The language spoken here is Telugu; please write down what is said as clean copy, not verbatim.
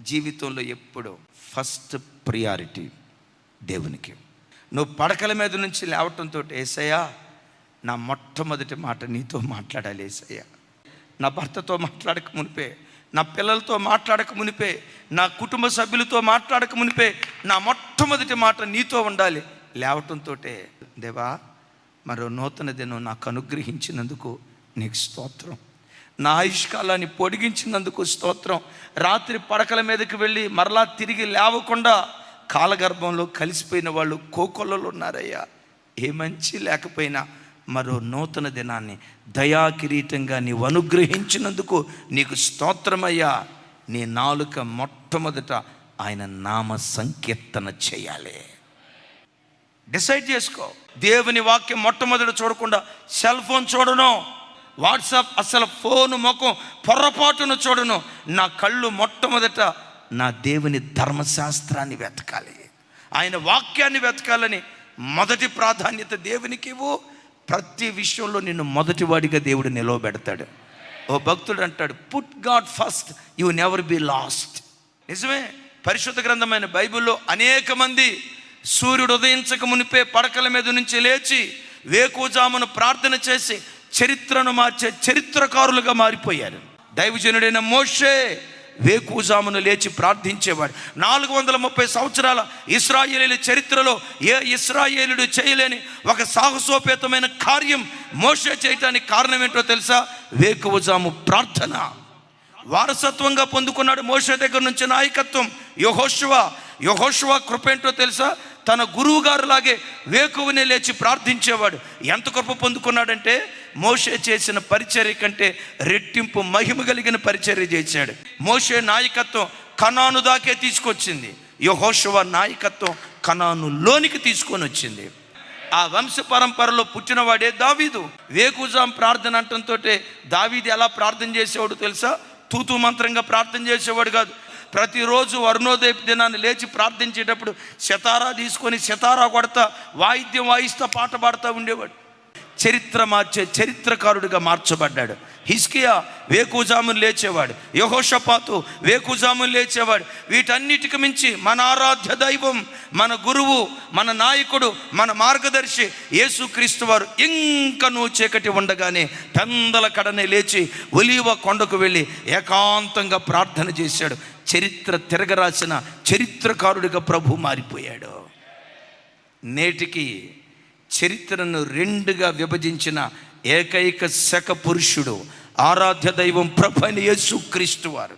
జీవితంలో ఎప్పుడు ఫస్ట్ ప్రియారిటీ దేవునికి. నువ్వు పడకల మీద నుంచి లేవటంతో, యేసయ్యా నా మొట్టమొదటి మాట నీతో మాట్లాడాలి యేసయ్యా. నా భర్తతో మాట్లాడక మునిపే, నా పిల్లలతో మాట్లాడక మునిపే, నా కుటుంబ సభ్యులతో మాట్లాడక మునిపే నా మొట్టమొదటి మాట నీతో ఉండాలి. లేవటంతో, దేవా మరో నూతన దినం నాకు అనుగ్రహించినందుకు నీకు స్తోత్రం, నా ఆయుష్కాలాన్ని పొడిగించినందుకు స్తోత్రం. రాత్రి పడకల మీదకి వెళ్ళి మరలా తిరిగి లేవకుండా కాలగర్భంలో కలిసిపోయిన వాళ్ళు కోకొల్లలు ఉన్నారయ్యా. ఏ మంచి లేకపోయినా మరో నూతన దినాన్ని దయా కిరీటంగా నీవు అనుగ్రహించినందుకు నీకు స్తోత్రమయ్యా. నీ నాలుక మొట్టమొదట ఆయన నామ సంకీర్తన చేయాలి. డిసైడ్ చేసుకో. దేవుని వాక్యం మొట్టమొదట చూడకుండా సెల్ ఫోన్ చూడను, వాట్సాప్ అసలు ఫోను ముఖం పొర్రపాటును చూడను. నా కళ్ళు మొట్టమొదట నా దేవుని ధర్మశాస్త్రాన్ని వెతకాలి, ఆయన వాక్యాన్ని వెతకాలని మొదటి ప్రాధాన్యత దేవునికి ఇవ్వు. ప్రతి విషయంలో నిన్ను మొదటివాడిగా దేవుడు నిలవబెడతాడు. ఓ భక్తుడు అంటాడు, put God first, you never be last. నిజమే. పరిశుద్ధ గ్రంథమైన బైబిల్లో అనేక మంది సూర్యుడు ఉదయించక మునిపే పడకల మీద నుంచి లేచి వేకువజామున ప్రార్థన చేసి చరిత్రను మార్చే చరిత్రకారులుగా మారిపోయారు. దైవజనుడైన మోషే వేకువజామున లేచి ప్రార్థించేవాడు. 430 సంవత్సరాల ఇశ్రాయేలీల చరిత్రలో ఏ ఇశ్రాయేలుడు చేయలేని ఒక సాహసోపేతమైన కార్యం మోషే చేయటానికి కారణం ఏంటో తెలుసా? వేకువజాము ప్రార్థన. వారసత్వంగా పొందుకున్నాడు మోషే దగ్గర నుంచి నాయకత్వం. యెహోషువ కృప ఏంటో తెలుసా? తన గురువు గారు లాగే వేకువనే లేచి ప్రార్థించేవాడు. ఎంత కృప పొందుకున్నాడంటే మోషే చేసిన పరిచర్య కంటే రెట్టింపు మహిమ కలిగిన పరిచర్య చేశాడు. మోషే నాయకత్వం కనాను దాకే తీసుకొచ్చింది, యెహోషువ నాయకత్వం కనానులోనికి తీసుకొని వచ్చింది. ఆ వంశ పరంపరలో పుట్టినవాడే దావీదు. వేకువజాము ప్రార్థన అంటంతో దావీదు ఎలా ప్రార్థన చేసేవాడు తెలుసా? తూతూ మంత్రంగా ప్రార్థన చేసేవాడు కాదు. ప్రతిరోజు అరుణోదయపు దినాన్ని లేచి ప్రార్థించేటప్పుడు సితారా తీసుకొని సితారా కొడతా, వాయిద్యం వాయిస్తా, పాట పాడుతూ ఉండేవాడు. చరిత్ర మార్చే చరిత్రకారుడిగా మార్చబడ్డాడు. హిజ్కియా వేకువజామున లేచేవాడు, యెహోషాపాతు వేకువజామున లేచేవాడు. వీటన్నిటికి మించి మన ఆరాధ్య దైవం, మన గురువు, మన నాయకుడు, మన మార్గదర్శి యేసుక్రీస్తు వారు ఇంకనూ చీకటి ఉండగానే పెందల కడనే లేచి ఒలీవ కొండకు వెళ్ళి ఏకాంతంగా ప్రార్థన చేశాడు. చరిత్ర తిరగరాసిన చరిత్రకారుడిగా ప్రభు మారిపోయాడు. నేటికి చరిత్రను రెండుగా విభజించిన ఏకైక శక పురుషుడు ఆరాధ్య దైవం ప్రభు అయిన యేసుక్రీస్తు వారు.